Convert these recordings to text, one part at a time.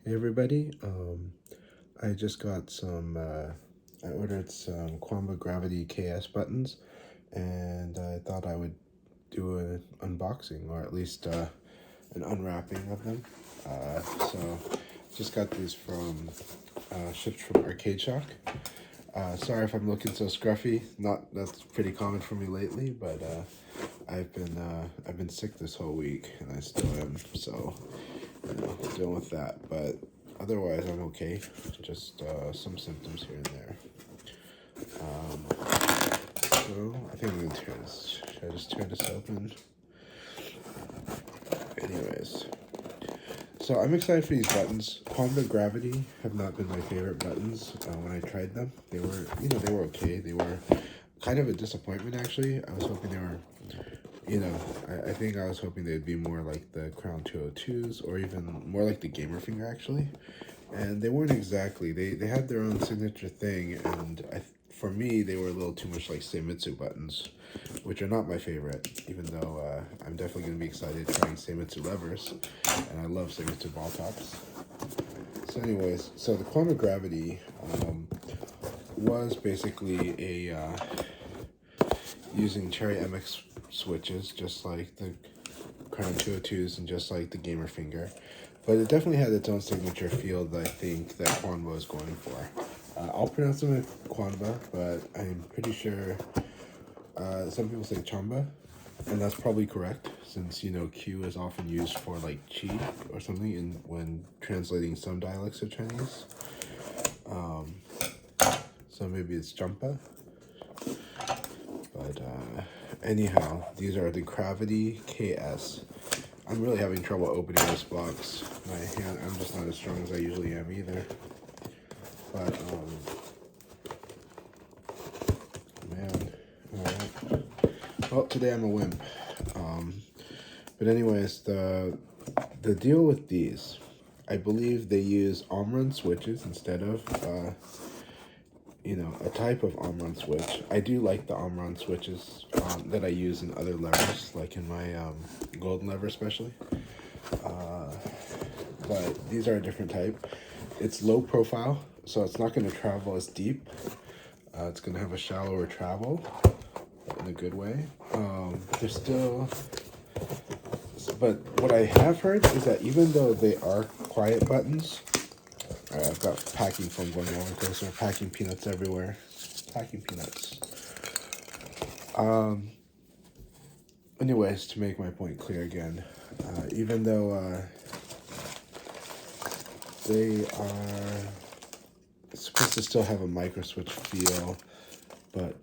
Hey everybody, I just got I ordered some Qanba Gravity KS buttons, and I thought I would do an unboxing, or at least an unwrapping of them. So, just got these from, shipped from Arcade Shock. Sorry if I'm looking so scruffy, that's pretty common for me lately, but I've been sick this whole week, and I still am, so dealing with that, but otherwise I'm okay. Just some symptoms here and there. So I think I'm gonna turn this. Should I just turn this open? Anyways, so I'm excited for these buttons. Qanba Gravity have not been my favorite buttons. When I tried them, they were, they were okay. They were kind of a disappointment actually. I was hoping they were, I think I was hoping they'd be more like the Crown 202s, or even more like the Gamer Finger actually. And they weren't exactly. They had their own signature thing, and for me, they were a little too much like Seimitsu buttons, which are not my favorite, even though I'm definitely going to be excited trying Seimitsu levers, and I love Seimitsu ball tops. So anyways, so the Qanba Gravity was basically a using Cherry MX switches, just like the Crown 202s and just like the Gamer Finger. But it definitely had its own signature feel that I think that Qanba was going for. I'll pronounce them as Qanba, but I'm pretty sure some people say Chamba, and that's probably correct, since Q is often used for like chi or something in when translating some dialects of Chinese. So maybe it's Champa. But anyhow, these are the Gravity KS. I'm really having trouble opening this box. I'm just not as strong as I usually am either. But man, alright. Well, today I'm a wimp. But anyways, the deal with these, I believe they use arm run switches instead of a type of arm run switch. I do like the arm run switches that I use in other levers, like in my golden lever especially. But these are a different type. It's low profile, so it's not going to travel as deep. It's going to have a shallower travel in a good way. There's still, but what I have heard is that even though they are quiet buttons, I've got packing foam going over because there are packing peanuts everywhere. Packing peanuts. Anyways, to make my point clear again, even though they are supposed to still have a micro switch feel, but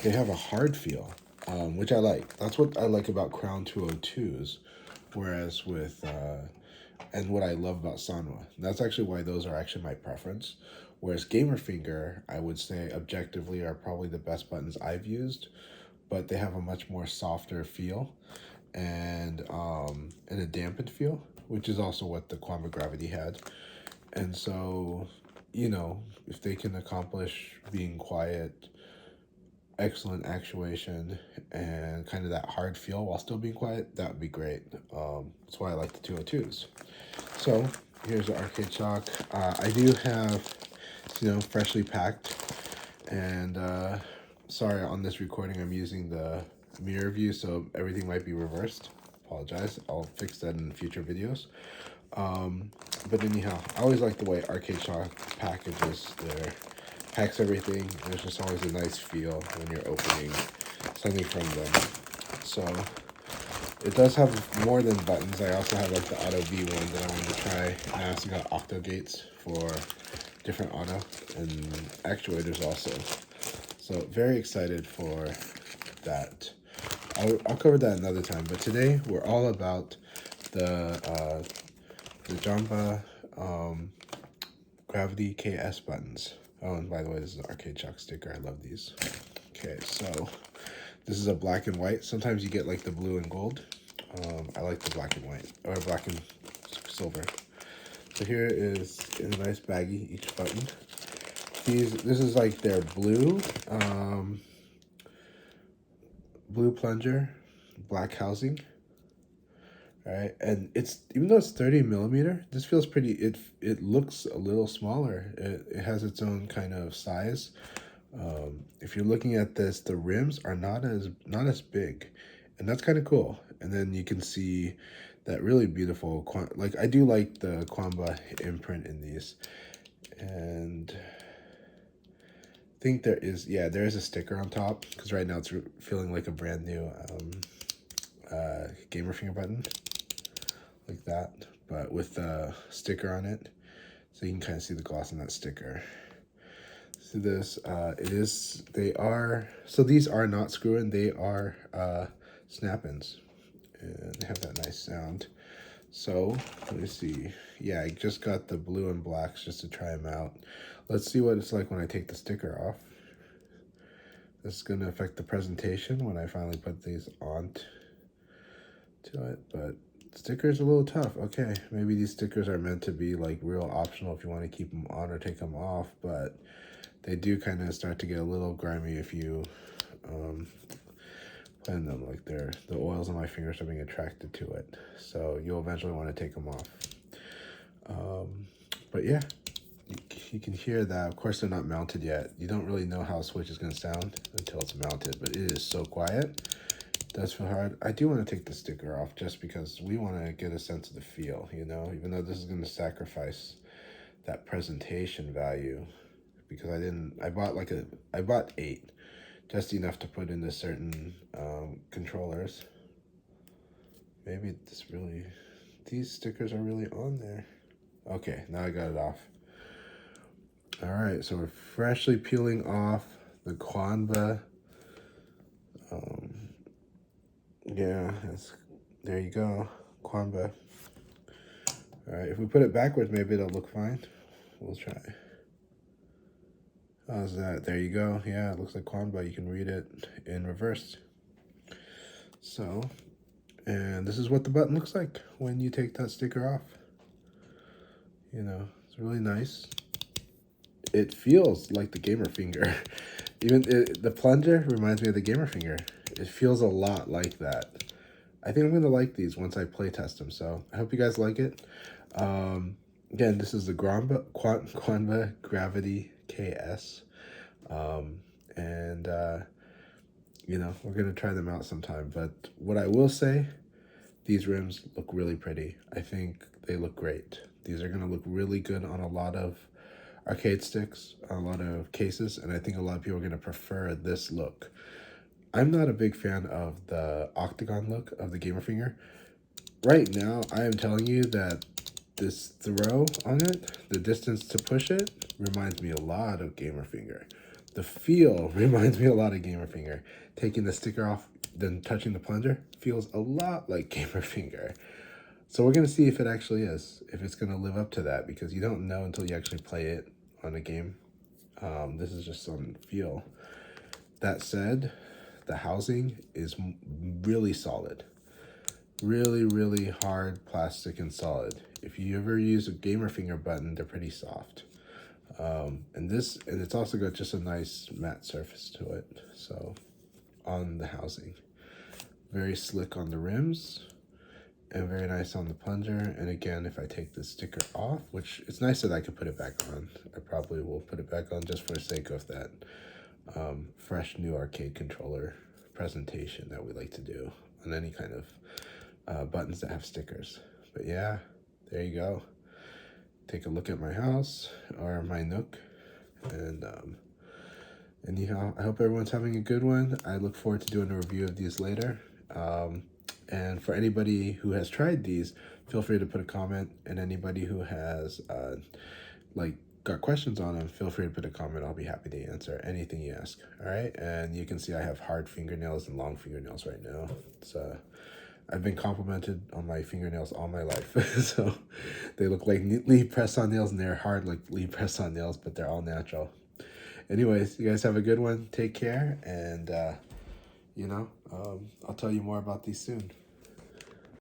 they have a hard feel, which I like. That's what I like about Crown 202s, whereas with and what I love about Sanwa. That's actually why those are actually my preference. Whereas Gamer Finger, I would say objectively are probably the best buttons I've used, but they have a much more softer feel and a dampened feel, which is also what the Qanba Gravity had. And so, if they can accomplish being quiet, excellent actuation, and kind of that hard feel while still being quiet, that would be great. That's why I like the 202s. So here's the Arcade Shock. I do have, freshly packed, and sorry, on this recording I'm using the mirror view, so everything might be reversed. Apologize. I'll fix that in future videos. But anyhow, I always like the way Arcade Shock packages packs everything. There's just always a nice feel when you're opening something from them. So it does have more than buttons. I also have like the Auto V one that I wanted to try. And I also got octo gates for different auto and actuators also. So very excited for that. I'll cover that another time. But today we're all about the Qanba Gravity KS buttons. Oh, and by the way, this is an Arcade Shock sticker. I love these. Okay, so this is a black and white. Sometimes you get like the blue and gold. I like the black and white, or black and silver. So here is in a nice baggie, each button. This is like their blue, blue plunger, black housing. All right, and it's, even though it's 30 millimeter, this feels pretty, it looks a little smaller. It has its own kind of size. If you're looking at this, the rims are not as big, and that's kind of cool. And then you can see that really beautiful, like, I do like the Qanba imprint in these. And I think there is, yeah, there is a sticker on top, because right now it's feeling like a brand new gamer finger button, like that, but with a sticker on it, so you can kind of see the gloss on that sticker. See this, so these are not screw-in, they are snap-ins, and they have that nice sound. So let me see. Yeah, I just got the blue and blacks just to try them out. Let's see what it's like when I take the sticker off. This is going to affect the presentation when I finally put these on to it, but stickers are a little tough. Okay, maybe these stickers are meant to be like real optional if you want to keep them on or take them off, but they do kind of start to get a little grimy if you blend them. Like, the oils on my fingers are being attracted to it, so you'll eventually want to take them off. But yeah, you can hear that. Of course, they're not mounted yet. You don't really know how a Switch is going to sound until it's mounted, but it is so quiet. It does feel hard. I do want to take the sticker off just because we want to get a sense of the feel, you know, even though this is going to sacrifice that presentation value, because I bought 8, just enough to put into certain controllers. Maybe these stickers are really on there. Okay, now I got it off. All right, so we're freshly peeling off the Qanba. Yeah, there you go, Qanba. All right, if we put it backwards, maybe it'll look fine. We'll try. How's that? There you go. Yeah, it looks like Qanba. You can read it in reverse. So, and this is what the button looks like when you take that sticker off. You know, it's really nice. It feels like the gamer finger. Even the plunger reminds me of the gamer finger. It feels a lot like that. I think I'm going to like these once I play test them. So I hope you guys like it. Again, this is the Qanba Gravity KS. You know, we're going to try them out sometime. But what I will say, these rims look really pretty. I think they look great. These are going to look really good on a lot of arcade sticks, a lot of cases, and I think a lot of people are going to prefer this look. I'm not a big fan of the octagon look of the gamer finger. Right now, I am telling you that this throw on it, the distance to push it, reminds me a lot of gamer finger. The feel reminds me a lot of gamer finger. Taking the sticker off, then touching the plunger, feels a lot like gamer finger. So we're going to see if it actually is, if it's going to live up to that, because you don't know until you actually play it on a game. This is just some feel. That said, the housing is really solid. Really, really hard plastic and solid. If you ever use a gamer finger button, they're pretty soft. And it's also got just a nice matte surface to it. So on the housing, very slick on the rims, and very nice on the plunger. And again, if I take the sticker off, which it's nice that I could put it back on, I probably will put it back on just for the sake of that fresh new arcade controller presentation that we like to do on any kind of buttons that have stickers. But yeah, there you go. Take a look at my house, or my Nook, and anyhow, I hope everyone's having a good one. I look forward to doing a review of these later. And for anybody who has tried these, feel free to put a comment. And anybody who has got questions on them, feel free to put a comment. I'll be happy to answer anything you ask. All right, and you can see I have hard fingernails and long fingernails right now. So I've been complimented on my fingernails all my life. So they look like neatly pressed on nails, and they're hard like neatly pressed on nails, but they're all natural. Anyways, you guys have a good one. Take care, and you know, I'll tell you more about these soon.